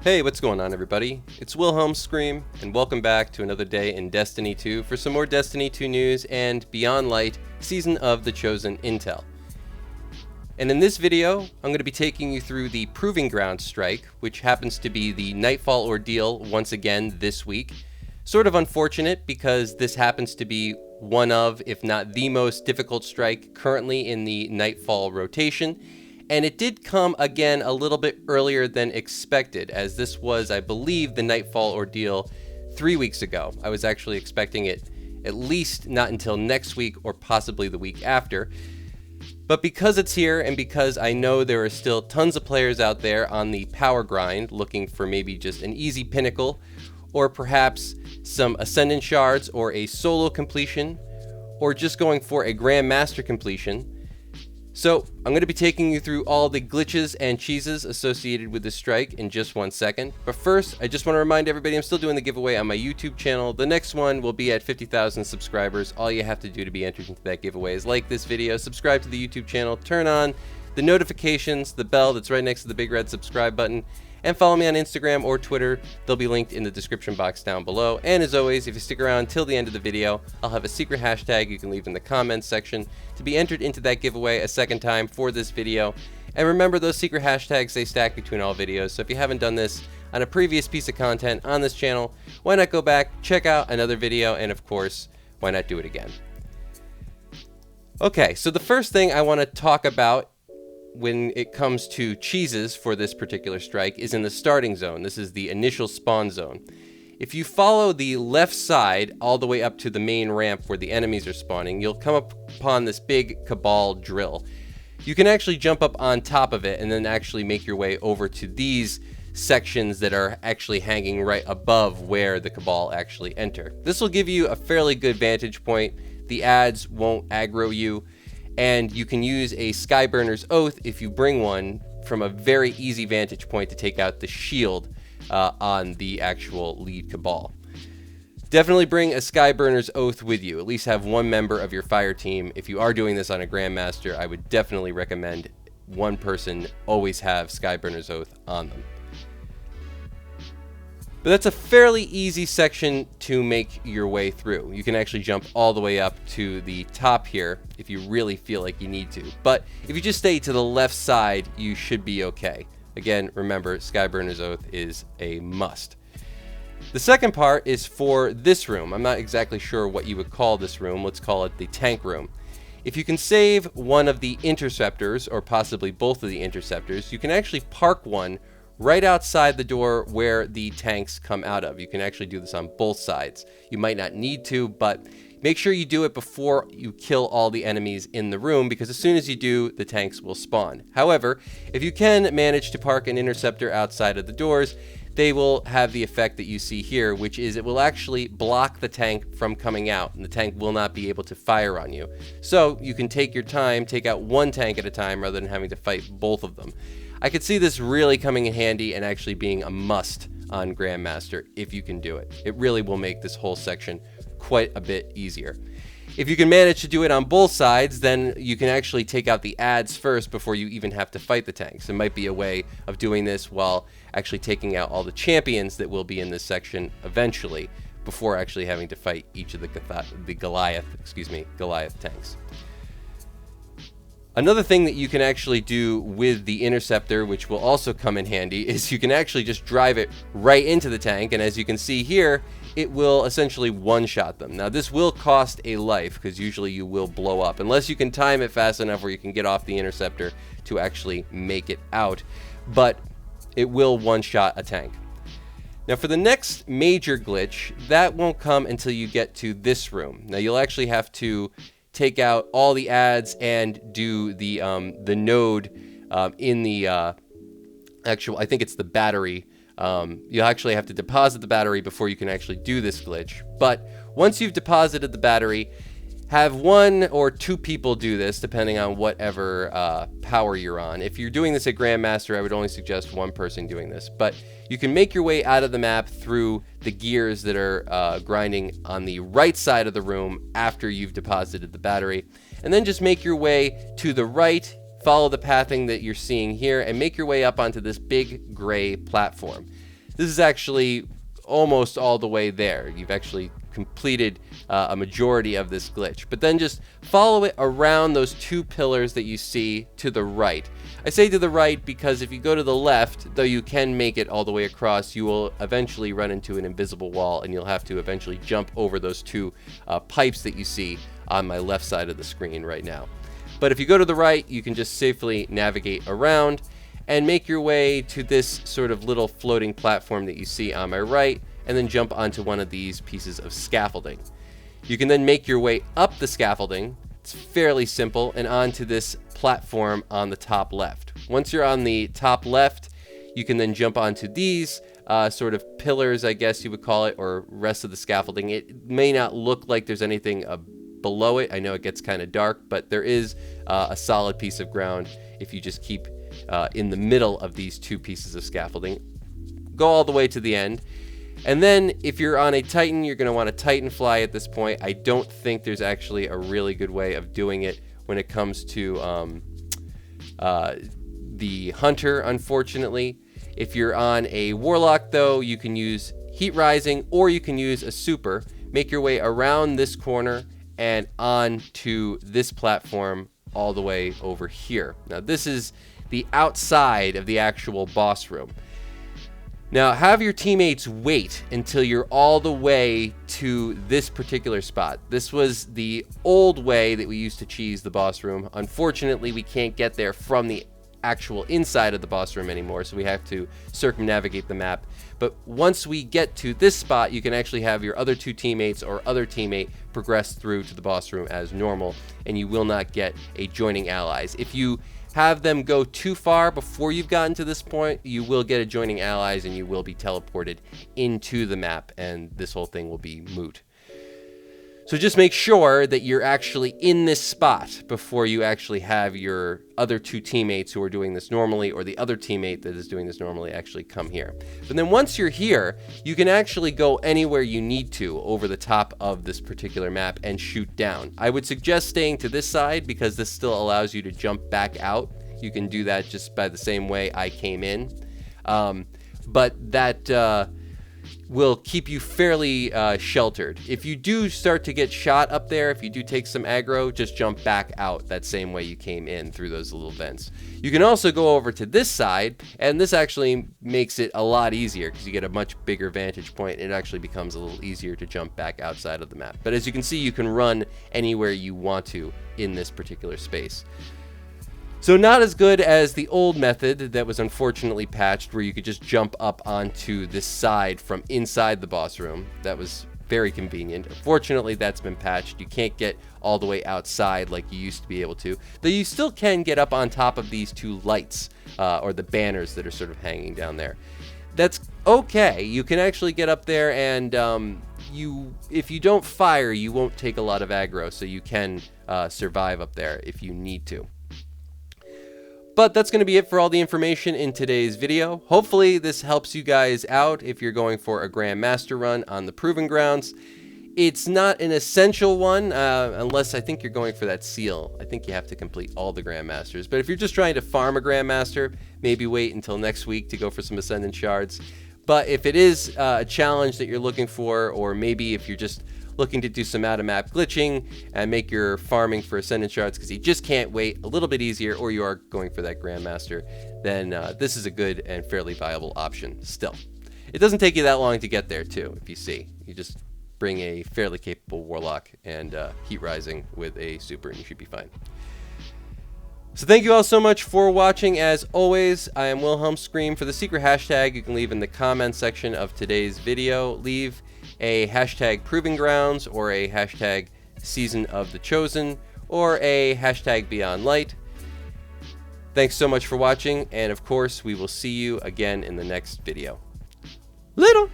Hey, what's going on everybody? It's Wilhelm Scream, and welcome back to another day in Destiny 2 for some more Destiny 2 news and Beyond Light Season of the Chosen Intel. And in this video, I'm going to be taking you through the Proving Ground strike, which happens to be the Nightfall Ordeal once again this week. Sort of unfortunate because this happens to be one of, if not the most difficult strike currently in the Nightfall rotation. And it did come again a little bit earlier than expected, as this was, I believe, the Nightfall Ordeal 3 weeks ago. I was actually expecting it at least not until next week or possibly the week after. But because it's here and because I know there are still tons of players out there on the power grind looking for maybe just an easy pinnacle or perhaps some Ascendant shards or a solo completion or just going for a Grandmaster completion. So I'm going to be taking you through all the glitches and cheeses associated with this strike in just 1 second. But first, I just want to remind everybody I'm still doing the giveaway on my YouTube channel. The next one will be at 50,000 subscribers. All you have to do to be entered into that giveaway is like this video, subscribe to the YouTube channel, turn on the notifications, the bell that's right next to the big red subscribe button, and follow me on Instagram or Twitter. They'll be linked in the description box down below. And as always, if you stick around till the end of the video, I'll have a secret hashtag you can leave in the comments section to be entered into that giveaway a second time for this video. And remember, those secret hashtags, they stack between all videos. So if you haven't done this on a previous piece of content on this channel, why not go back, check out another video, and of course, why not do it again? Okay, so the first thing I want to talk about when it comes to cheeses for this particular strike is in the starting zone. This is the initial spawn zone. If you follow the left side all the way up to the main ramp where the enemies are spawning, you'll come upon this big Cabal drill. You can actually jump up on top of it and then actually make your way over to these sections that are actually hanging right above where the Cabal actually enter. This will give you a fairly good vantage point. The ads won't aggro you. And you can use a Skyburner's Oath if you bring one from a very easy vantage point to take out the shield on the actual lead Cabal. Definitely bring a Skyburner's Oath with you. At least have one member of your fire team. If you are doing this on a Grandmaster, I would definitely recommend one person always have Skyburner's Oath on them. But that's a fairly easy section to make your way through. You can actually jump all the way up to the top here if you really feel like you need to. But if you just stay to the left side, you should be okay. Again, remember, Skyburner's Oath is a must. The second part is for this room. I'm not exactly sure what you would call this room. Let's call it the tank room. If you can save one of the interceptors, or possibly both of the interceptors, you can actually park one right outside the door where the tanks come out of. You can actually do this on both sides. You might not need to, but make sure you do it before you kill all the enemies in the room, because as soon as you do, the tanks will spawn. However, if you can manage to park an interceptor outside of the doors, they will have the effect that you see here, which is it will actually block the tank from coming out, and the tank will not be able to fire on you. So you can take your time, take out one tank at a time rather than having to fight both of them. I could see this really coming in handy and actually being a must on Grandmaster if you can do it. It really will make this whole section quite a bit easier. If you can manage to do it on both sides, then you can actually take out the ads first before you even have to fight the tanks. It might be a way of doing this while actually taking out all the champions that will be in this section eventually, before actually having to fight each of the Goliath tanks. Another thing that you can actually do with the interceptor, which will also come in handy, is you can actually just drive it right into the tank, and as you can see here, it will essentially one-shot them. Now this will cost a life, because usually you will blow up, unless you can time it fast enough where you can get off the interceptor to actually make it out, but it will one-shot a tank. Now for the next major glitch, that won't come until you get to this room. Now you'll actually have to take out all the ads and do the node in the actual, I think it's the battery. You'll actually have to deposit the battery before you can actually do this glitch. But once you've deposited the battery, have one or two people do this, depending on whatever power you're on. If you're doing this at Grandmaster, I would only suggest one person doing this. But you can make your way out of the map through the gears that are grinding on the right side of the room after you've deposited the battery. And then just make your way to the right, follow the pathing that you're seeing here, and make your way up onto this big gray platform. this is actually almost all the way there. You've actually completed a majority of this glitch. But then just follow it around those 2 pillars that you see to the right. I say to the right because if you go to the left, though you can make it all the way across, you will eventually run into an invisible wall, and you'll have to eventually jump over those 2 pipes that you see on my left side of the screen right now. But if you go to the right, you can just safely navigate around and make your way to this sort of little floating platform that you see on my right, and then jump onto one of these pieces of scaffolding. You can then make your way up the scaffolding. It's fairly simple, and onto this platform on the top left. Once you're on the top left, you can then jump onto these sort of pillars, I guess you would call it, or rest of the scaffolding. It may not look like there's anything below it. I know it gets kind of dark, but there is a solid piece of ground if you just keep in the middle of these 2 pieces of scaffolding. Go all the way to the end. And then if you're on a Titan, you're going to want to Titan fly at this point. I don't think there's actually a really good way of doing it when it comes to the Hunter, unfortunately. If you're on a Warlock, though, you can use Heat Rising, or you can use a Super. Make your way around this corner and on to this platform all the way over here. Now, this is the outside of the actual boss room. Now, have your teammates wait until you're all the way to this particular spot. This was the old way that we used to cheese the boss room. Unfortunately, we can't get there from the actual inside of the boss room anymore, so we have to circumnavigate the map. But once we get to this spot, you can actually have your other 2 teammates or other teammate progress through to the boss room as normal, and you will not get a joining allies. If you have them go too far before you've gotten to this point, you will get a joining allies and you will be teleported into the map, and this whole thing will be moot. So just make sure that you're actually in this spot before you actually have your other 2 teammates who are doing this normally, or the other teammate that is doing this normally, actually come here. But then once you're here, you can actually go anywhere you need to over the top of this particular map and shoot down. I would suggest staying to this side because this still allows you to jump back out. You can do that just by the same way I came in. But that will keep you fairly sheltered. If you do start to get shot up there, if you do take some aggro, just jump back out that same way you came in through those little vents. You can also go over to this side, and this actually makes it a lot easier because you get a much bigger vantage point, and it actually becomes a little easier to jump back outside of the map. But as you can see, you can run anywhere you want to in this particular space. So not as good as the old method that was unfortunately patched, where you could just jump up onto this side from inside the boss room. That was very convenient. Unfortunately, that's been patched. You can't get all the way outside like you used to be able to, though you still can get up on top of these 2 lights, or the banners that are sort of hanging down there. That's okay. You can actually get up there, and if you don't fire, you won't take a lot of aggro, so you can survive up there if you need to. But that's going to be it for all the information in today's video. Hopefully this helps you guys out if you're going for a Grandmaster run on the Proving Grounds. It's not an essential one, unless I think you're going for that seal. I think you have to complete all the Grandmasters. But if you're just trying to farm a Grandmaster, maybe wait until next week to go for some Ascendant Shards. But if it is a challenge that you're looking for, or maybe if you're just looking to do some out-of-map glitching and make your farming for Ascendant Shards because you just can't wait a little bit easier, or you are going for that Grandmaster, then this is a good and fairly viable option still. It doesn't take you that long to get there, too, if you see. You just bring a fairly capable Warlock and Heat Rising with a Super, and you should be fine. So thank you all so much for watching. As always, I am Wilhelm Scream. For the secret hashtag, you can leave in the comment section of today's video. Leave a hashtag Proving Grounds, or a hashtag Season of the Chosen, or a hashtag Beyond Light. Thanks so much for watching, and of course, we will see you again in the next video. Later!